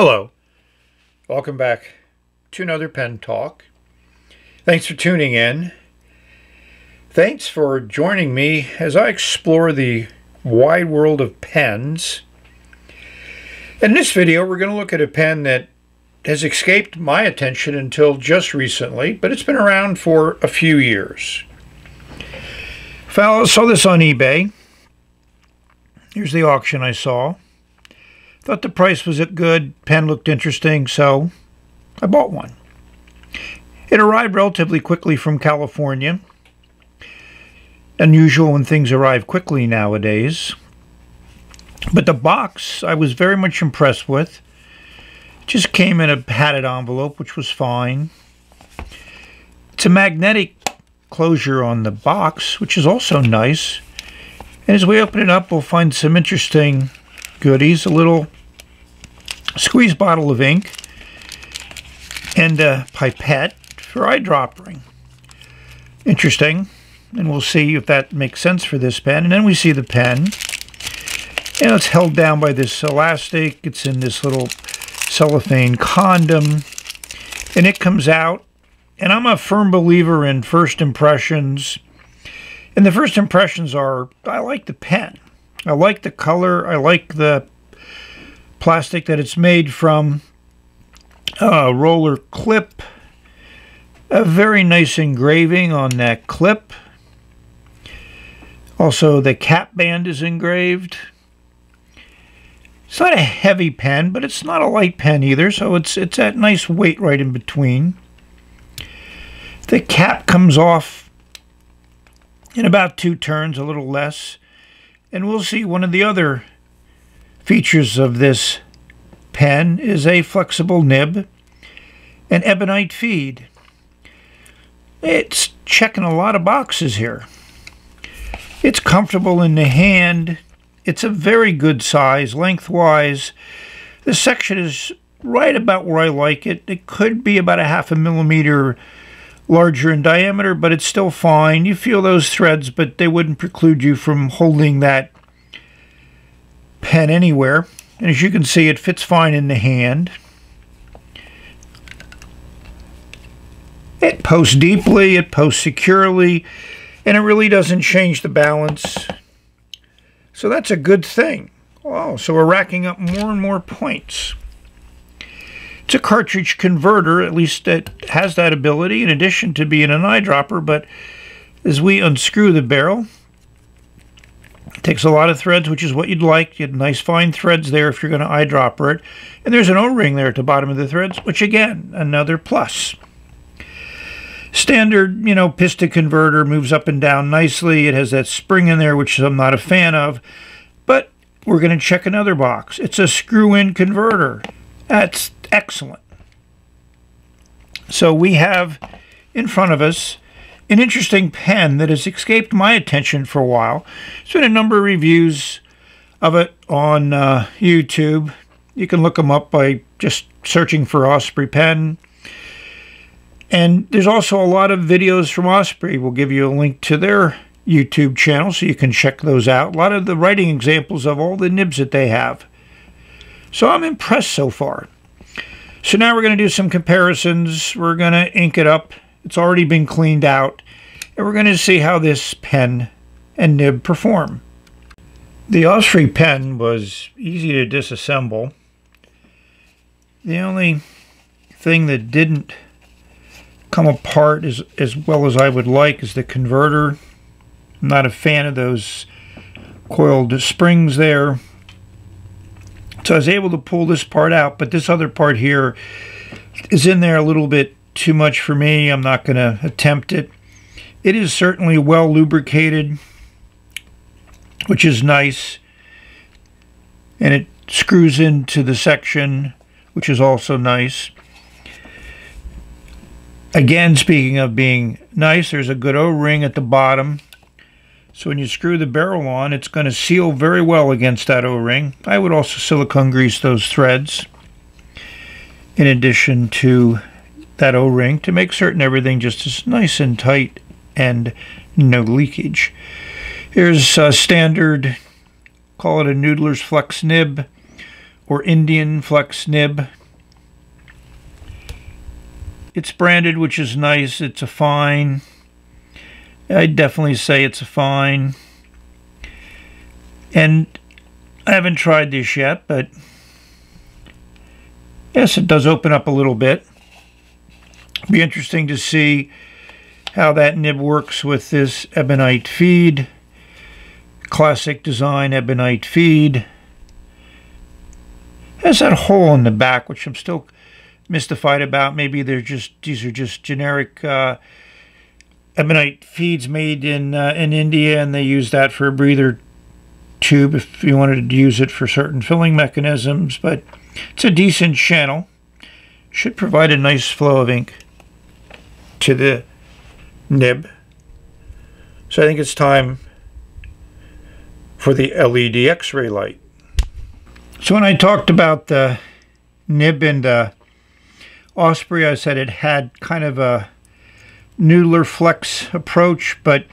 Hello, welcome back to another pen talk. Thanks for tuning in. Thanks for joining me as I explore the wide world of pens. In this video, we're going to look at a pen that has escaped my attention until just recently, but it's been around for a few years. I saw this on eBay. Here's the auction I saw. Thought the price was good, pen looked interesting, so I bought one. It arrived relatively quickly from California. Unusual when things arrive quickly nowadays. But the box I was very much impressed with. It just came in a padded envelope, which was fine. It's a magnetic closure on the box, which is also nice. And as we open it up, we'll find some interesting goodies. A little squeeze bottle of ink and a pipette for eyedropping. Interesting. And we'll see if that makes sense for this pen. And then we see the pen. And it's held down by this elastic. It's in this little cellophane condom. And it comes out. And I'm a firm believer in first impressions. And the first impressions are, I like the pen. I like the color. I like the plastic that it's made from. A roller clip. A very nice engraving on that clip. Also, the cap band is engraved. It's not a heavy pen, but it's not a light pen either, so it's that nice weight right in between. The cap comes off in about 2 turns, a little less. And we'll see one of the other features of this pen is a flexible nib, an Ebonite Feed. It's checking a lot of boxes here. It's comfortable in the hand. It's a very good size, lengthwise. The section is right about where I like it. It could be about a 0.5 millimeter larger in diameter, but it's still fine. You feel those threads, but they wouldn't preclude you from holding that pen anywhere. And as you can see, it fits fine in the hand. It posts deeply, it posts securely, and it really doesn't change the balance. So that's a good thing. Oh, so we're racking up more and more points. It's a cartridge converter, at least it has that ability, in addition to being an eyedropper. But as we unscrew the barrel, it takes a lot of threads, which is what you'd like. You have nice fine threads there if you're going to eyedropper it. And there's an O-ring there at the bottom of the threads, which again, another plus. Standard, piston converter, moves up and down nicely. It has that spring in there, which I'm not a fan of. But we're going to check another box. It's a screw-in converter. That's excellent. So we have in front of us an interesting pen that has escaped my attention for a while. There's been a number of reviews of it on YouTube. You can look them up by just searching for Osprey pen. And there's also a lot of videos from Osprey. We'll give you a link to their YouTube channel so you can check those out. A lot of the writing examples of all the nibs that they have. So I'm impressed so far. So now we're going to do some comparisons. We're going to ink it up. It's already been cleaned out. And we're going to see how this pen and nib perform. The Osprey pen was easy to disassemble. The only thing that didn't come apart as well as I would like is the converter. I'm not a fan of those coiled springs there. So I was able to pull this part out, but this other part here is in there a little bit too much for me. I'm not going to attempt it. It is certainly well lubricated, which is nice. And it screws into the section, which is also nice. Again, speaking of being nice, there's a good O-ring at the bottom. So when you screw the barrel on, it's going to seal very well against that O-ring. I would also silicone grease those threads in addition to that O-ring to make certain everything just is nice and tight and no leakage. Here's a standard, call it a Noodler's Flex nib or Indian flex nib. It's branded, which is nice. It's a fine. I'd definitely say it's a fine. And I haven't tried this yet, but yes, it does open up a little bit. Be interesting to see how that nib works with this Ebonite Feed. Classic design Ebonite Feed. Has that hole in the back, which I'm still mystified about. Maybe these are just generic Ebonite Feeds made in India, and they use that for a breather tube if you wanted to use it for certain filling mechanisms. But it's a decent channel. Should provide a nice flow of ink to the nib. So I think it's time for the LED X-ray light. So when I talked about the nib and the Osprey, I said it had kind of a noodler flex approach, but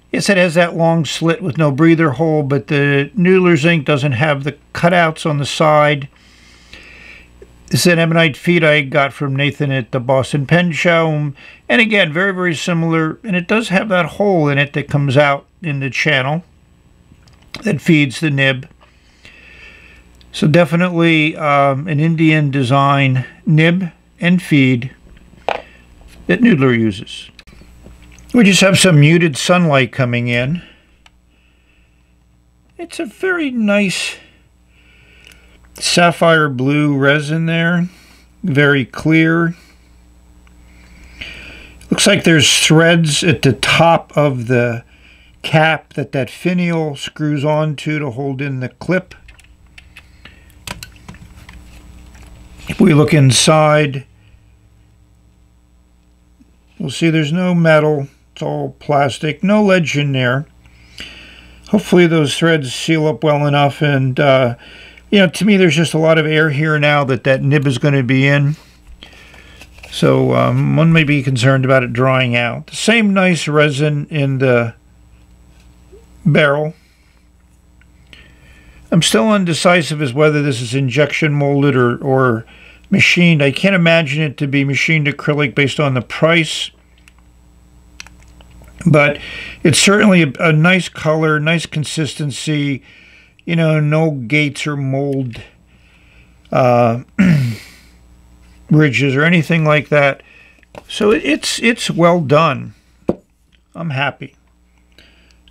yes, it has that long slit with no breather hole, but the noodler's ink doesn't have the cutouts on the side. This is an Ebonite Feed I got from Nathan at the Boston Pen Show. And again, very, very similar. And it does have that hole in it that comes out in the channel that feeds the nib. So definitely an Indian design nib and feed that Noodler uses. We just have some muted sunlight coming in. It's a very nice sapphire blue resin there, very clear. Looks like there's threads at the top of the cap that finial screws onto to hold in the clip. If we look inside, we'll see there's no metal, it's all plastic, no ledge in there. Hopefully those threads seal up well enough, and you know, to me, there's just a lot of air here now that nib is going to be in. So one may be concerned about it drying out. The same nice resin in the barrel. I'm still undecisive as whether this is injection molded or machined. I can't imagine it to be machined acrylic based on the price. But it's certainly a nice color, nice consistency. You know, no gates or mold ridges or anything like that. So it's well done. I'm happy.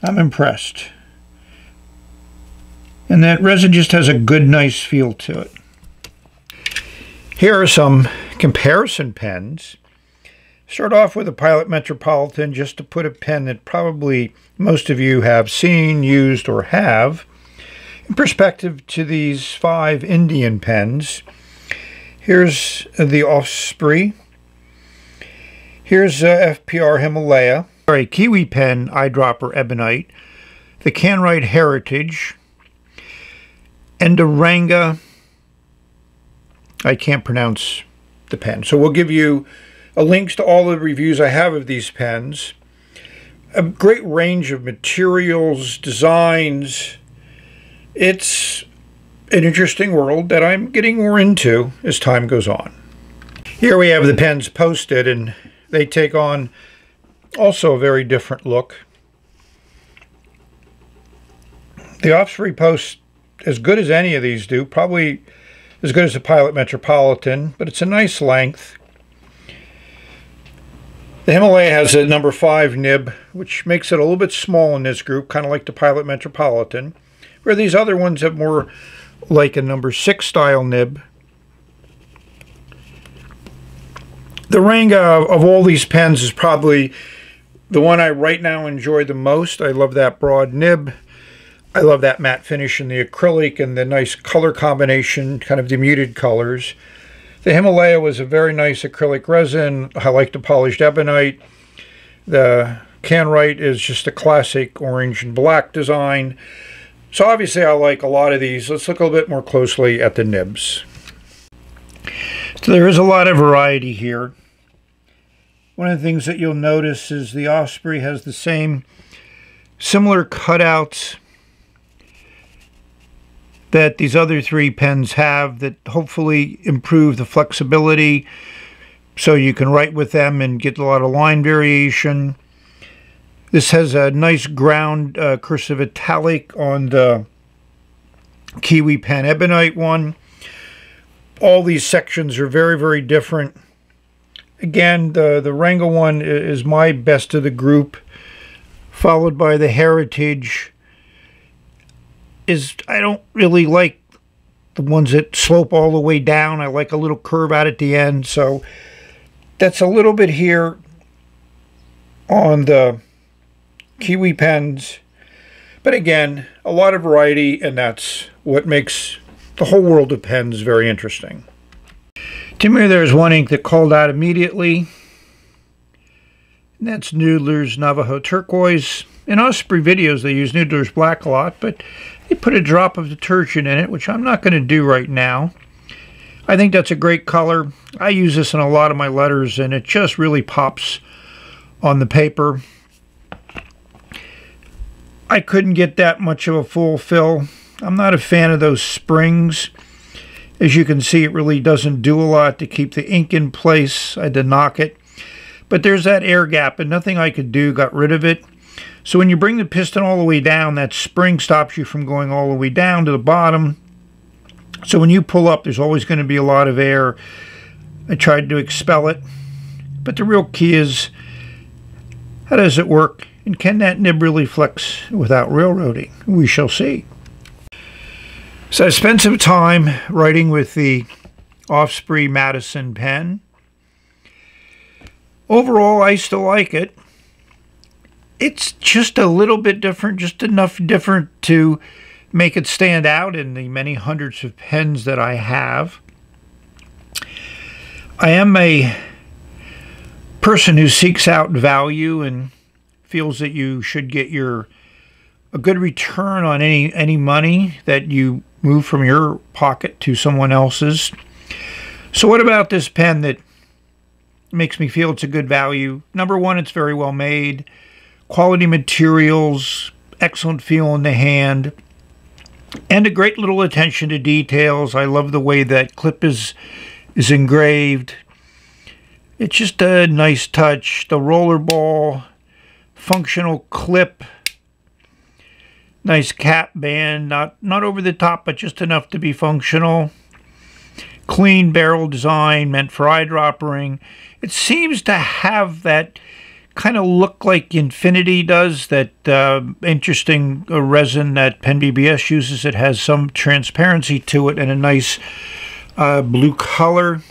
I'm impressed. And that resin just has a good, nice feel to it. Here are some comparison pens. Start off with a Pilot Metropolitan, just to put a pen that probably most of you have seen, used, or have in perspective to these 5 Indian pens. Here's the Osprey. Here's FPR Himalaya. A Kiwi pen eyedropper Ebonite. The Canwright Heritage. And a Ranga. I can't pronounce the pen. So we'll give you links to all the reviews I have of these pens. A great range of materials, designs. It's an interesting world that I'm getting more into as time goes on. Here we have the pens posted, and they take on also a very different look. The Osprey posts as good as any of these do, probably as good as the Pilot Metropolitan, but it's a nice length. The Himalaya has a number 5 nib, which makes it a little bit small in this group, kind of like the Pilot Metropolitan, where these other ones have more like a number 6 style nib. The Ranga of all these pens is probably the one I right now enjoy the most. I love that broad nib. I love that matte finish in the acrylic and the nice color combination, kind of the muted colors. The Himalaya was a very nice acrylic resin. I like the polished ebonite. The Canwright is just a classic orange and black design. So obviously I like a lot of these. Let's look a little bit more closely at the nibs. So there is a lot of variety here. One of the things that you'll notice is the Osprey has the same similar cutouts that these other three pens have that hopefully improve the flexibility so you can write with them and get a lot of line variation. This has a nice ground cursive italic on the Kiwi pen Ebonite one. All these sections are very, very different. Again, the Wrangell one is my best of the group, followed by the Heritage. I don't really like the ones that slope all the way down. I like a little curve out at the end. So that's a little bit here on the Kiwi pens. But again, a lot of variety, and that's what makes the whole world of pens very interesting. To me, there's one ink that called out immediately, and that's Noodler's Navajo Turquoise. In Osprey videos, they use Noodler's Black a lot, but they put a drop of detergent in it, which I'm not going to do right now. I think that's a great color. I use this in a lot of my letters, and it just really pops on the paper. I couldn't get that much of a full fill. I'm not a fan of those springs. As you can see, it really doesn't do a lot to keep the ink in place. I had to knock it. But there's that air gap, and nothing I could do got rid of it. So when you bring the piston all the way down, that spring stops you from going all the way down to the bottom. So when you pull up, there's always going to be a lot of air. I tried to expel it. But the real key is, how does it work? And can that nib really flex without railroading? We shall see. So I spent some time writing with the Osprey Madison pen. Overall, I still like it. It's just a little bit different, just enough different to make it stand out in the many hundreds of pens that I have. I am a person who seeks out value and feels that you should get a good return on any money that you move from your pocket to someone else's. So what about this pen that makes me feel it's a good value? Number one, it's very well made. Quality materials, excellent feel in the hand, and a great little attention to details. I love the way that clip is engraved. It's just a nice touch. The roller ball, functional clip, nice cap band, not over the top, but just enough to be functional. Clean barrel design, meant for eyedroppering. It seems to have that kind of look like Infinity does, that interesting resin that Pen BBS uses. It has some transparency to it and a nice blue color.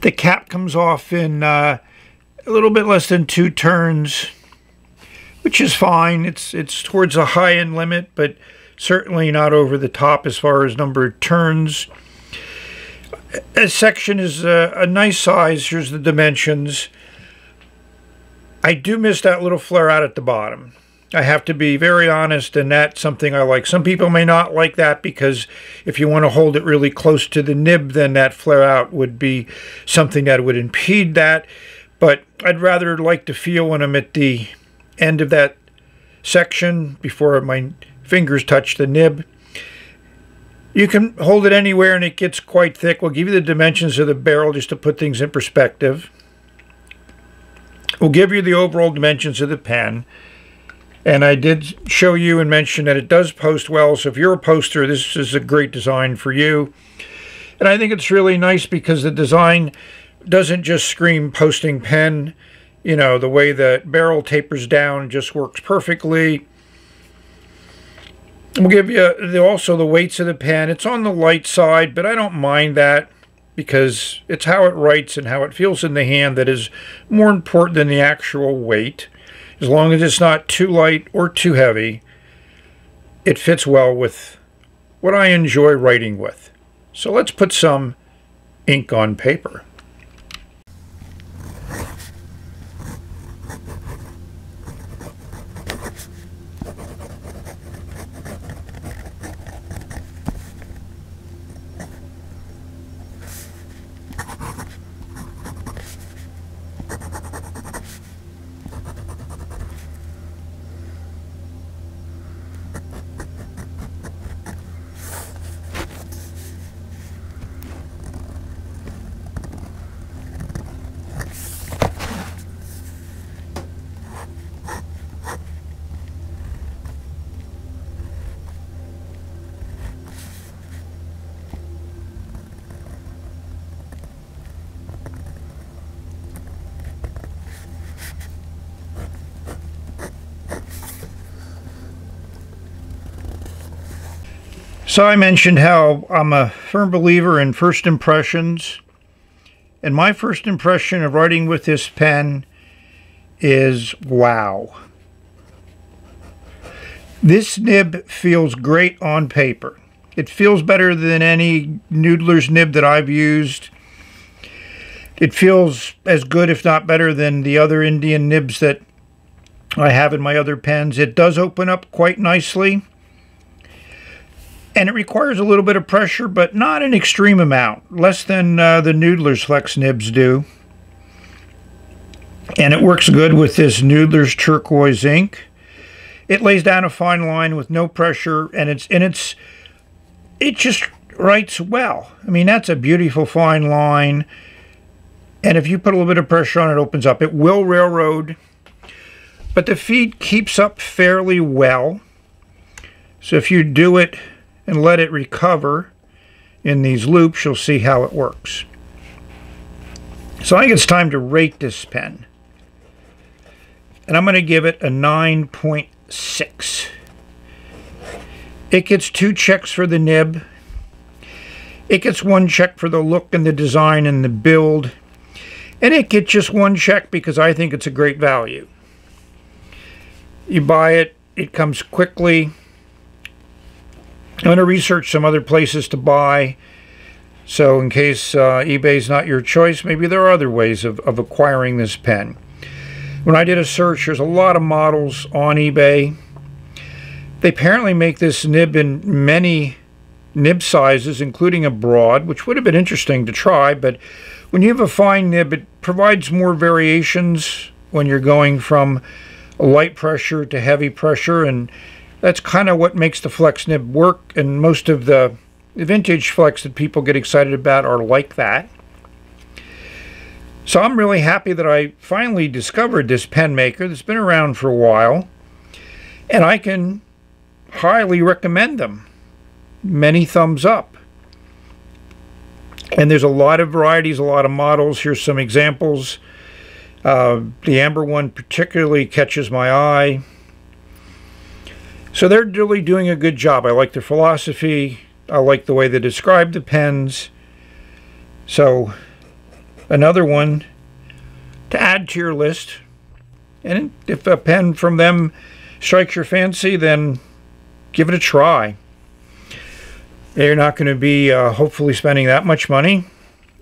The cap comes off in a little bit less than 2 turns, which is fine. It's towards the high-end limit, but certainly not over the top as far as number of turns. A section is a nice size. Here's the dimensions. I do miss that little flare out at the bottom. I have to be very honest, and that's something I like. Some people may not like that because if you want to hold it really close to the nib, then that flare out would be something that would impede that. But I'd rather like to feel when I'm at the end of that section before my fingers touch the nib. You can hold it anywhere and it gets quite thick. We'll give you the dimensions of the barrel just to put things in perspective. We'll give you the overall dimensions of the pen. And I did show you and mention that it does post well. So if you're a poster, this is a great design for you. And I think it's really nice because the design doesn't just scream posting pen. You know, the way the barrel tapers down just works perfectly. We'll give you also the weights of the pen. It's on the light side, but I don't mind that because it's how it writes and how it feels in the hand that is more important than the actual weight. As long as it's not too light or too heavy, it fits well with what I enjoy writing with. So let's put some ink on paper. So I mentioned how I'm a firm believer in first impressions. And my first impression of writing with this pen is wow. This nib feels great on paper. It feels better than any Noodler's nib that I've used. It feels as good, if not better, than the other Indian nibs that I have in my other pens. It does open up quite nicely. And it requires a little bit of pressure, but not an extreme amount. Less than the Noodler's Flex nibs do. And it works good with this Noodler's Turquoise ink. It lays down a fine line with no pressure, and it just writes well. I mean, that's a beautiful fine line. And if you put a little bit of pressure on it, it opens up. It will railroad, but the feed keeps up fairly well. So if you do it and let it recover in these loops, you'll see how it works. So I think it's time to rate this pen. And I'm going to give it a 9.6. It gets 2 checks for the nib. It gets 1 check for the look and the design and the build. And it gets just 1 check because I think it's a great value. You buy it, it comes quickly. I'm going to research some other places to buy. So in case eBay's not your choice, maybe there are other ways of acquiring this pen. When I did a search, there's a lot of models on eBay. They apparently make this nib in many nib sizes, including a broad, which would have been interesting to try, but when you have a fine nib, it provides more variations when you're going from light pressure to heavy pressure, and that's kind of what makes the Flex nib work, and most of the vintage Flex that people get excited about are like that. So I'm really happy that I finally discovered this pen maker that's been around for a while, and I can highly recommend them. Many thumbs up. And there's a lot of varieties, a lot of models. Here's some examples. The amber one particularly catches my eye. So they're really doing a good job. I like their philosophy. I like the way they describe the pens. So another one to add to your list. And if a pen from them strikes your fancy, then give it a try. You're not going to be hopefully spending that much money.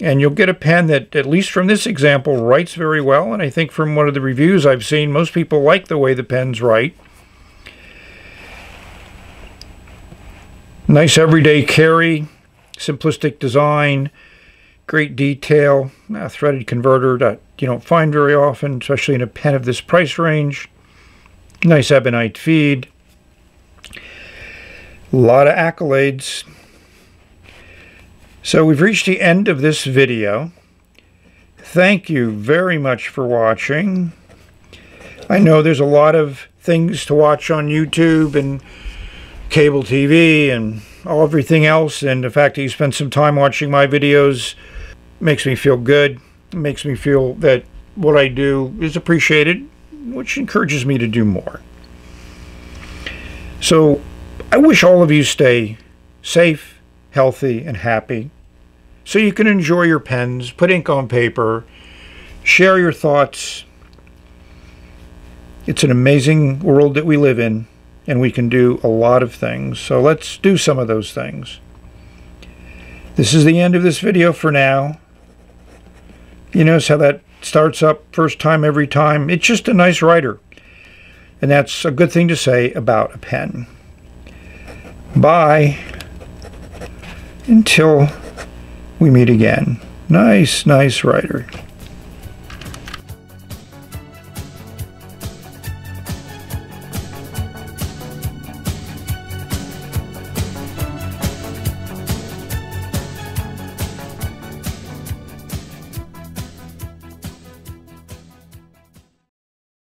And you'll get a pen that, at least from this example, writes very well. And I think from one of the reviews I've seen, most people like the way the pens write. Nice everyday carry, simplistic design, great detail, a threaded converter that you don't find very often, especially in a pen of this price range. Nice Ebonite feed. A lot of accolades. So we've reached the end of this video. Thank you very much for watching. I know there's a lot of things to watch on YouTube and cable TV and everything else, and the fact that you spend some time watching my videos makes me feel good. It makes me feel that what I do is appreciated, which encourages me to do more. So I wish all of you stay safe, healthy, and happy so you can enjoy your pens, put ink on paper, share your thoughts. It's an amazing world that we live in, and we can do a lot of things. So let's do some of those things. This is the end of this video for now. You notice how that starts up first time every time. It's just a nice writer. And that's a good thing to say about a pen. Bye. Until we meet again. Nice writer.